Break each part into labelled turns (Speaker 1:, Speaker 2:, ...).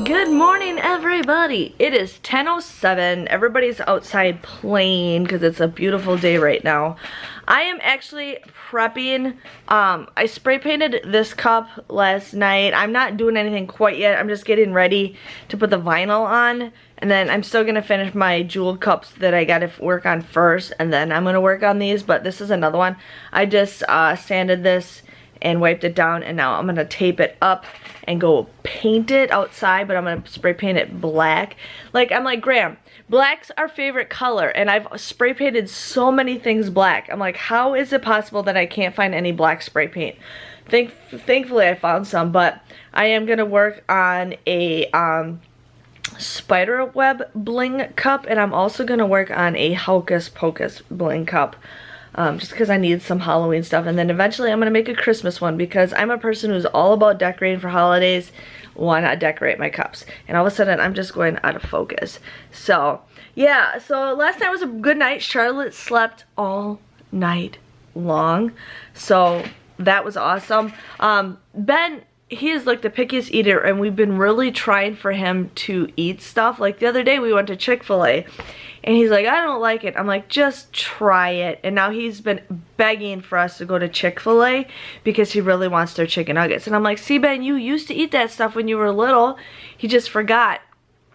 Speaker 1: Good morning, everybody. It is 10:07. Everybody's outside playing because it's a beautiful day right now. I am actually prepping. I spray painted this cup last night. I'm not doing anything quite yet. I'm just getting ready to put the vinyl on. And then I'm still going to finish my jeweled cups that I got to work on first. And then I'm going to work on these. But this is another one. I just sanded this and wiped it down. And now I'm going to tape it up and go paint it outside, but I'm gonna spray paint it black. I'm like, Graham, black's our favorite color, and I've spray painted so many things black. I'm like, how is it possible that I can't find any black spray paint? Thankfully I found some, but I am gonna work on a spider web bling cup, and I'm also gonna work on a hocus pocus bling cup. Just because I need some Halloween stuff. And then eventually I'm going to make a Christmas one because I'm a person who's all about decorating for holidays. Why not decorate my cups? And all of a sudden I'm just going out of focus. So, yeah. So last night was a good night. Charlotte slept all night long. So that was awesome. Ben, he is like the pickiest eater, and we've been really trying for him to eat stuff. Like the other day we went to Chick-fil-A. And he's like, I don't like it. I'm like, just try it. And now he's been begging for us to go to Chick-fil-A because he really wants their chicken nuggets. And I'm like, see, Ben, you used to eat that stuff when you were little. He just forgot.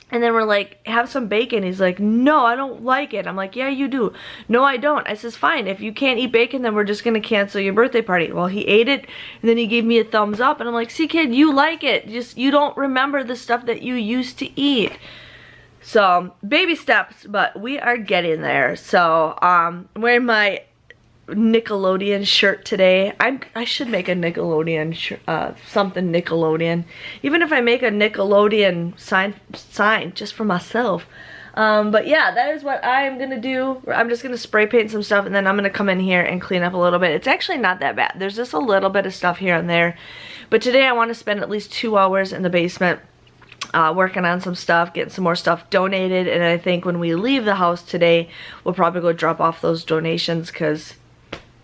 Speaker 1: And then we're like, have some bacon. He's like, no, I don't like it. I'm like, yeah, you do. No, I don't. I says, fine. If you can't eat bacon, then we're just going to cancel your birthday party. Well, he ate it, and then he gave me a thumbs up. And I'm like, see, kid, you like it. Just, you don't remember the stuff that you used to eat. So, baby steps, but we are getting there. So, I'm wearing my Nickelodeon shirt today. I should make a Nickelodeon, something Nickelodeon. Even if I make a Nickelodeon sign just for myself. But yeah, that is what I'm going to do. I'm just going to spray paint some stuff, and then I'm going to come in here and clean up a little bit. It's actually not that bad. There's just a little bit of stuff here and there. But today I want to spend at least 2 hours in the basement. Working on some stuff, getting some more stuff donated, and I think when we leave the house today, we'll probably go drop off those donations because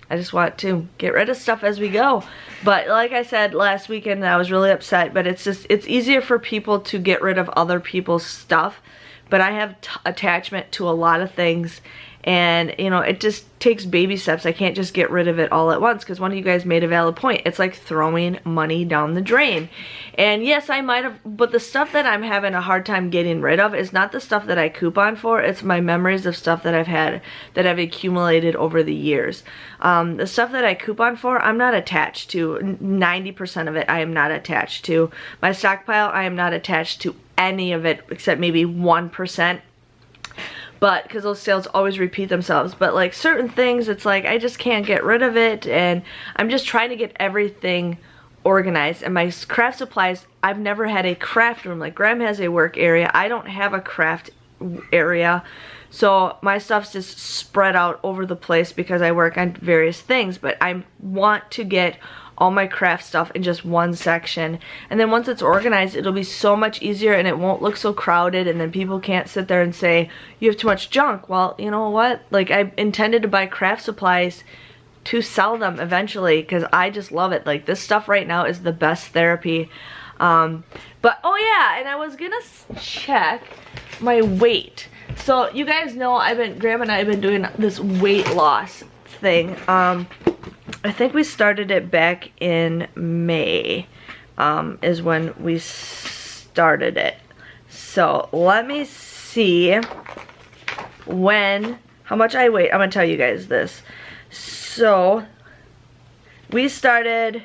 Speaker 1: I just want to get rid of stuff as we go. But like I said last weekend, I was really upset, but it's easier for people to get rid of other people's stuff, but I have attachment to a lot of things, and you know, it just takes baby steps. I can't just get rid of it all at once, because one of you guys made a valid point. It's like throwing money down the drain. And yes, I might have, but the stuff that I'm having a hard time getting rid of is not the stuff that I coupon for. It's my memories of stuff that I've had, that I've accumulated over the years. The stuff that I coupon for, I'm not attached to. 90% of it I am not attached to. My stockpile, I am not attached to any of it except maybe 1%. But because those sales always repeat themselves. But like certain things, it's like I just can't get rid of it, and I'm just trying to get everything organized. And my craft supplies, I've never had a craft room. Like Graham has a work area, I don't have a craft area. So my stuff's just spread out over the place because I work on various things. But I want to get all my craft stuff in just one section, and then once it's organized, it'll be so much easier, and it won't look so crowded, and then people can't sit there and say you have too much junk. Well, you know what, like I intended to buy craft supplies to sell them eventually because I just love it. Like this stuff right now is the best therapy. But oh yeah, and I was gonna check my weight. So you guys know Graham and I have been doing this weight loss thing. I think we started it back in May, is when we started it. So let me see how much I weigh. I'm gonna tell you guys this. So we started,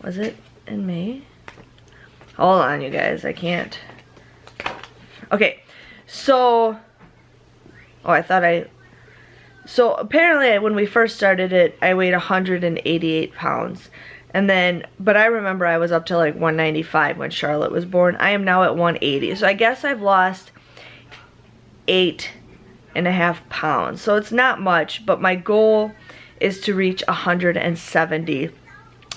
Speaker 1: was it in May? Hold on, you guys, I can't. Okay, so, so apparently when we first started it, I weighed 188 pounds. And then, but I remember I was up to like 195 when Charlotte was born. I am now at 180. So I guess I've lost 8.5 pounds. So it's not much, but my goal is to reach 170.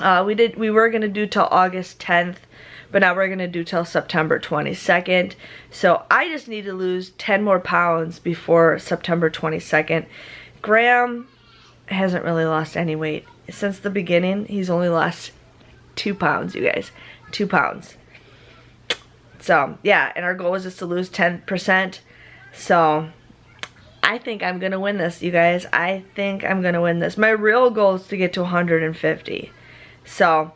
Speaker 1: We were gonna do till August 10th, but now we're gonna do till September 22nd. So I just need to lose 10 more pounds before September 22nd. Graham hasn't really lost any weight. Since the beginning, he's only lost 2 pounds, you guys. 2 pounds. So yeah, and our goal was just to lose 10%. So I think I'm gonna win this, you guys. I think I'm gonna win this. My real goal is to get to 150. So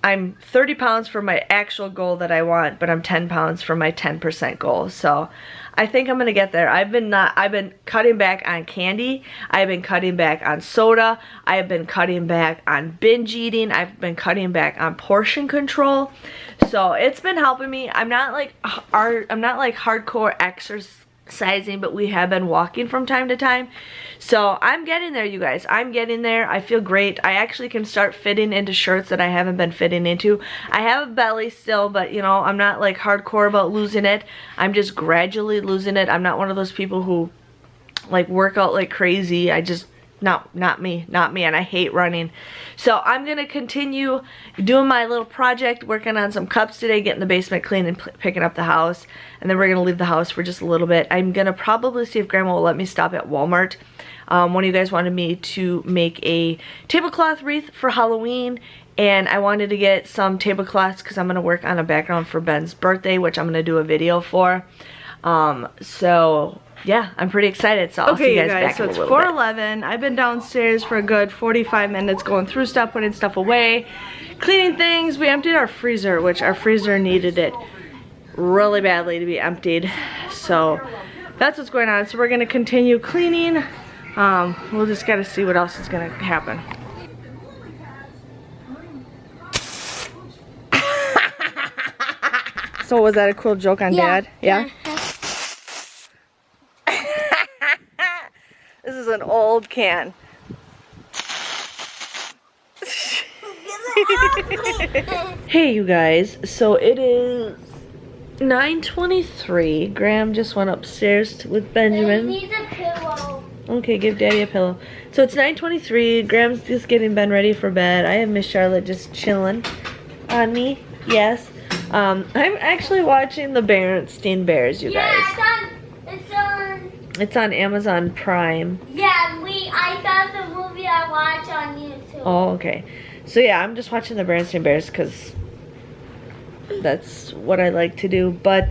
Speaker 1: I'm 30 pounds from my actual goal that I want, but I'm 10 pounds from my 10% goal. So I think I'm gonna get there. I've been cutting back on candy. I've been cutting back on soda. I have been cutting back on binge eating. I've been cutting back on portion control. So it's been helping me. I'm not like hardcore exercising, but we have been walking from time to time. So I'm getting there, you guys. I'm getting there. I feel great. I actually can start fitting into shirts that I haven't been fitting into. I have a belly still, but you know, I'm not like hardcore about losing it. I'm just gradually losing it. I'm not one of those people who like work out like crazy. I just, not me, and I hate running. So I'm gonna continue doing my little project, working on some cups today, getting the basement clean and picking up the house, and then we're gonna leave the house for just a little bit. I'm gonna probably see if Grandma will let me stop at Walmart. One of you guys wanted me to make a tablecloth wreath for Halloween, and I wanted to get some tablecloths because I'm gonna work on a background for Ben's birthday, which I'm gonna do a video for. So yeah, I'm pretty excited, so I'll see you guys back in a little bit. So it's 4:11. I've been downstairs for a good 45 minutes going through stuff, putting stuff away, cleaning things. We emptied our freezer, which our freezer needed it really badly to be emptied. So that's what's going on. So we're gonna continue cleaning. We'll just gotta see what else is gonna happen. So was that a cool joke on Dad? Yeah? This is an old can. Hey you guys, so it is 9:23. Graham just went upstairs with Benjamin.
Speaker 2: He needs a pillow.
Speaker 1: Okay, give Daddy a pillow. So it's 9:23. Graham's just getting Ben ready for bed. I have Miss Charlotte just chilling on me. Yes. I'm actually watching the Berenstain Bears, you guys. It's on Amazon Prime.
Speaker 2: Yeah, I thought the movie I watched on YouTube.
Speaker 1: Oh, okay. So yeah, I'm just watching the Berenstain Bears because that's what I like to do. But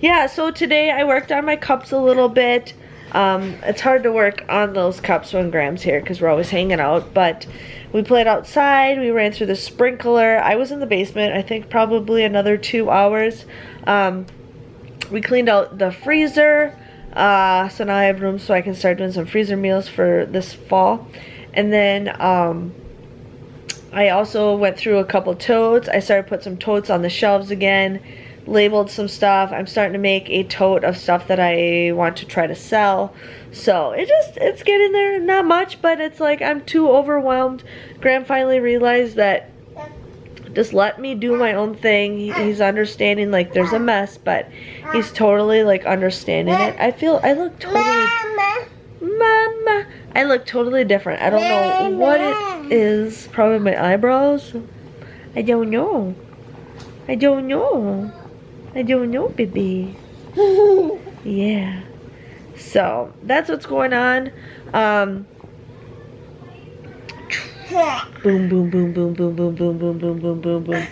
Speaker 1: yeah, so today I worked on my cups a little bit. It's hard to work on those cups when Graham's here because we're always hanging out. But we played outside. We ran through the sprinkler. I was in the basement, I think probably another 2 hours. We cleaned out the freezer. So now I have room so I can start doing some freezer meals for this fall. And then I also went through a couple totes. I started to put some totes on the shelves again, labeled some stuff. I'm starting to make a tote of stuff that I want to try to sell. So it's getting there. Not much, but it's like I'm too overwhelmed. Graham finally realized that just let me do my own thing. He's understanding like there's a mess, but he's totally like understanding it. I look totally Mama. I look totally different. I don't know what it is. Probably my eyebrows. I don't know. I don't know. I don't know, baby. Yeah. So that's what's going on. Boom, boom, boom, boom, boom, boom, boom, boom, boom, boom, boom, boom.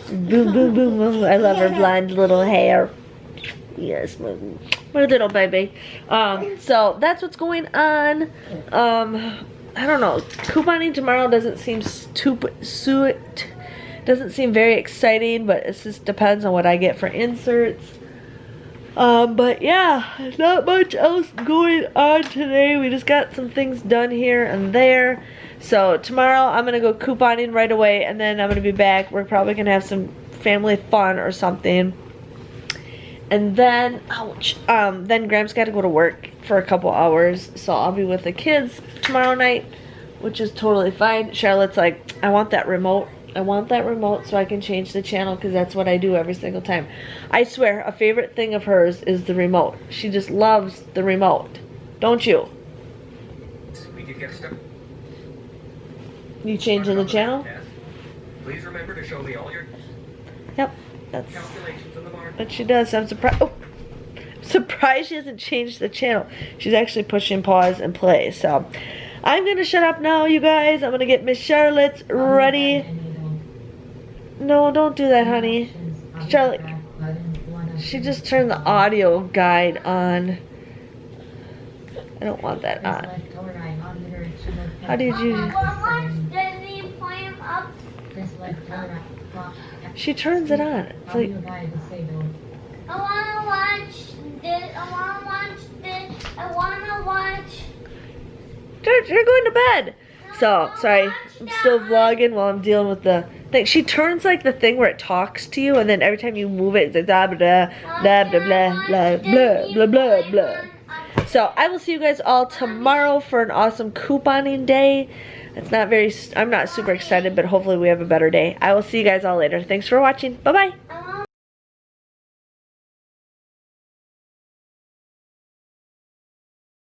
Speaker 1: Boom, boom, boom, boom. I love her blonde little hair. Yes, my little baby. So that's what's going on. I don't know. Couponing tomorrow doesn't seem doesn't seem very exciting, but it just depends on what I get for inserts. But yeah, not much else going on today. We just got some things done here and there. So tomorrow I'm gonna go couponing right away, and then I'm gonna be back. We're probably gonna have some family fun or something. And then, then Graham's got to go to work for a couple hours, so I'll be with the kids tomorrow night, which is totally fine. Charlotte's like, I want that remote. I want that remote so I can change the channel, because that's what I do every single time. I swear, a favorite thing of hers is the remote. She just loves the remote. Don't you?
Speaker 3: We could get stuff.
Speaker 1: You changing the channel?
Speaker 3: Please remember to show me all your
Speaker 1: Yep, that's
Speaker 3: calculations in the market.
Speaker 1: what she does. I'm surprised. Oh, surprised she hasn't changed the channel. She's actually pushing pause and play. So I'm gonna shut up now, you guys. I'm gonna get Miss Charlotte ready. No, don't do that, honey. Charlotte. She just turned the audio guide on. I don't want that on. How did you... She turns it on. It's like...
Speaker 2: I wanna watch this. I wanna watch this. I wanna watch.
Speaker 1: You're going to bed. So, sorry. I'm still vlogging while I'm dealing with the thing. She turns like the thing where it talks to you, and then every time you move it, it's like blah, blah, blah, blah, blah, blah, blah, blah, blah, blah. So, I will see you guys all tomorrow for an awesome couponing day. It's not very, I'm not super excited, but hopefully we have a better day. I will see you guys all later. Thanks for watching. Bye-bye.